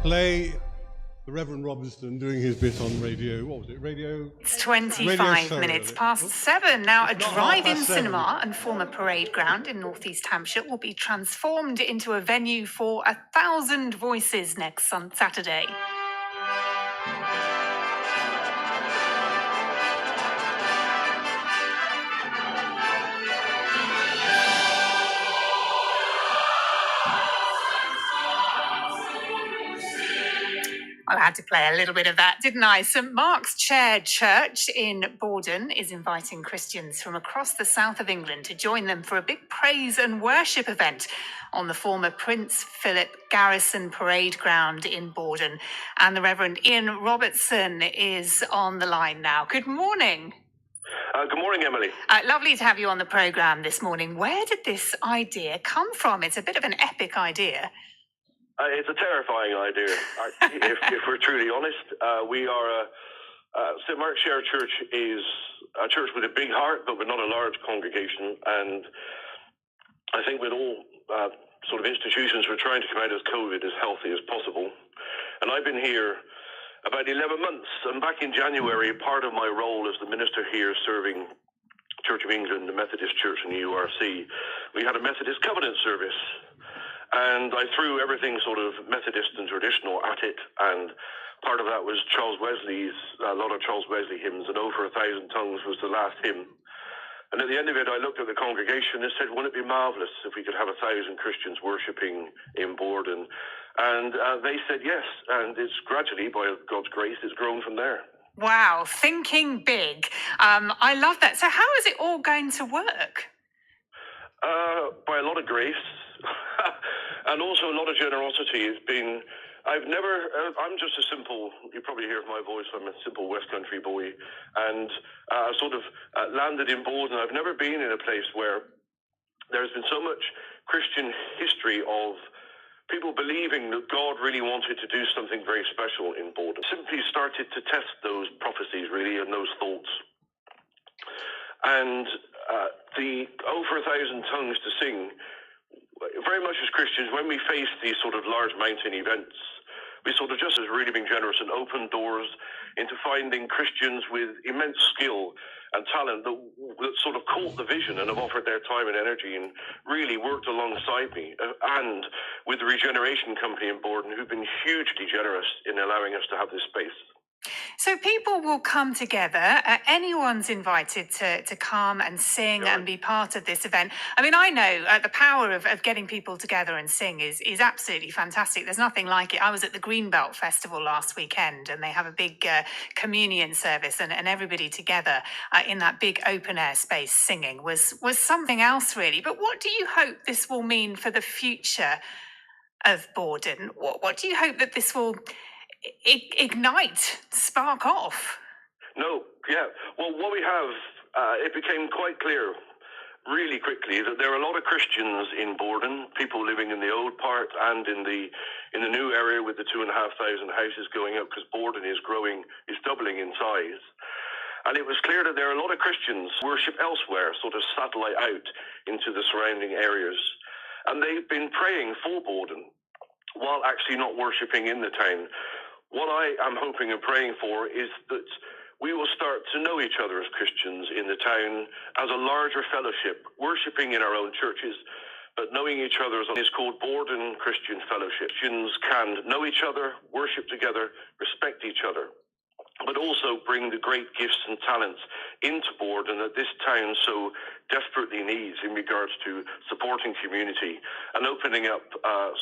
Play the Reverend Robertson doing his bit on radio. What was it? Radio? It's 25 minutes past 7. Now, a drive-in cinema and former parade ground in North East Hampshire will be transformed into a venue for 1,000 voices next Saturday. I had to play a little bit of that, didn't I? St Mark's Chair Church in Bordon is inviting Christians from across the south of England to join them for a big praise and worship event on the former Prince Philip Garrison Parade Ground in Bordon. And the Reverend Ian Robertson is on the line now. Good morning. Good morning, Emily. Lovely to have you on the programme this morning. Where did this idea come from? It's a bit of an epic idea. It's a terrifying idea, if we're truly honest. We are St Mark's Chair Church is a church with a big heart, but we're not a large congregation. And I think with all sort of institutions, we're trying to come out of COVID as healthy as possible. And I've been here about 11 months. And back in January, part of my role as the minister here serving Church of England, the Methodist Church and the URC, we had a Methodist covenant service. And I threw everything sort of Methodist and traditional at it, and part of that was a lot of Charles Wesley hymns, and Over 1,000 Tongues was the last hymn. And at the end of it, I looked at the congregation and said, wouldn't it be marvellous if we could have 1,000 Christians worshipping in Bordon? And they said yes, and it's gradually, by God's grace, it's grown from there. Wow, thinking big. I love that. So how is it all going to work? By a lot of grace. And also a lot of generosity. I'm just a simple, you probably hear my voice, I'm a simple West Country boy, and landed in Bordon. I've never been in a place where there's been so much Christian history of people believing that God really wanted to do something very special in Bordon. Simply started to test those prophecies, really, and those thoughts. And the Over 1,000 Tongues to Sing, very much as Christians, when we face these sort of large mountain events, we sort of just as really being generous and open doors into finding Christians with immense skill and talent that sort of caught the vision and have offered their time and energy and really worked alongside me, and with the Regeneration Company in Bordon, who've been hugely generous in allowing us to have this space. So people will come together. Anyone's invited to come and sing and be part of this event. I mean, I know the power of getting people together and sing is absolutely fantastic. There's nothing like it. I was at the Greenbelt Festival last weekend, and they have a big communion service, and everybody together in that big open air space singing was something else, really. But what do you hope this will mean for the future of Bordon? What do you hope that this will ignite, spark off? No, yeah. Well, what we have, it became quite clear really quickly that there are a lot of Christians in Bordon, people living in the old part and in the new area with the 2,500 houses going up, because Bordon is growing, is doubling in size. And it was clear that there are a lot of Christians worship elsewhere, sort of satellite out into the surrounding areas. And they've been praying for Bordon while actually not worshipping in the town. What I am hoping and praying for is that we will start to know each other as Christians in the town as a larger fellowship, worshipping in our own churches, but knowing each other is called Bordon Christian Fellowship. Christians can know each other, worship together, respect each other, but also bring the great gifts and talents into Bordon that this town so desperately needs in regards to supporting community and opening up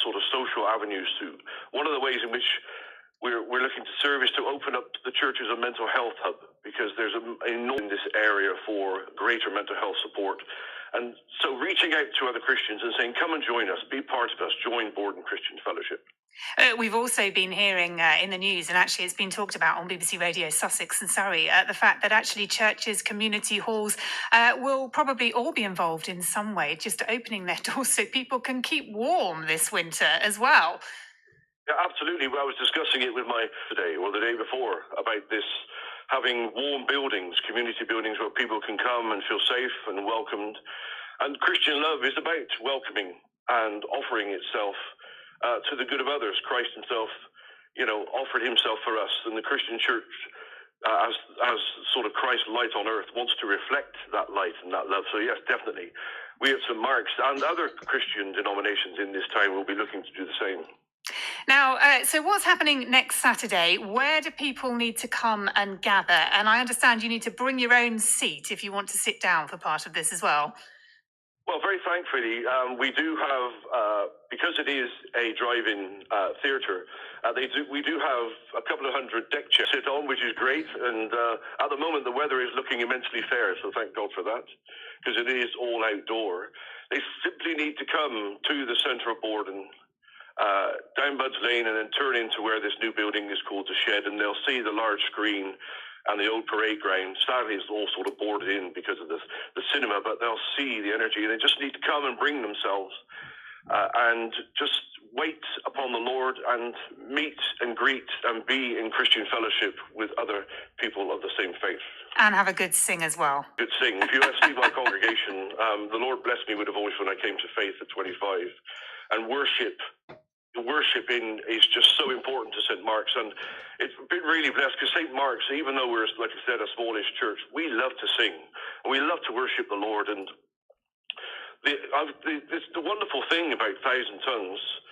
sort of social avenues to. One of the ways in which we're looking to serve is to open up the church as a mental health hub, because there's an enormous in this area for greater mental health support. And so reaching out to other Christians and saying, come and join us, be part of us, join Bordon Christian Fellowship. We've also been hearing in the news, and actually it's been talked about on BBC Radio Sussex and Surrey, the fact that actually churches, community halls will probably all be involved in some way, just opening their doors so people can keep warm this winter as well. Yeah, absolutely. Well, I was discussing it with today or the day before about this, having warm buildings, community buildings where people can come and feel safe and welcomed. And Christian love is about welcoming and offering itself to the good of others. Christ himself, offered himself for us, and the Christian church, as sort of Christ's light on earth, wants to reflect that light and that love. So yes, definitely, we at St. Mark's and other Christian denominations in this time will be looking to do the same. Now, so what's happening next Saturday? Where do people need to come and gather? And I understand you need to bring your own seat if you want to sit down for part of this as well. Well, very thankfully, we do have, because it is a drive-in theatre, we do have a couple of hundred deck chairs to sit on, which is great. And at the moment, the weather is looking immensely fair, so thank God for that, because it is all outdoor. They simply need to come to the centre of Bordon, down Bud's Lane, and then turn into where this new building is called the Shed, and they'll see the large screen and the old parade ground. Sadly, it's all sort of boarded in because of the cinema, but they'll see the energy. They just need to come and bring themselves and just wait upon the Lord and meet and greet and be in Christian fellowship with other people of the same faith. And have a good sing as well. Good sing. If you see my congregation, the Lord blessed me with a voice when I came to faith at 25. And worshiping is just so important to St. Mark's, and it's been really blessed because St. Mark's, even though we're, like I said, a smallish church, we love to sing and we love to worship the Lord. And the wonderful thing about Thousand Tongues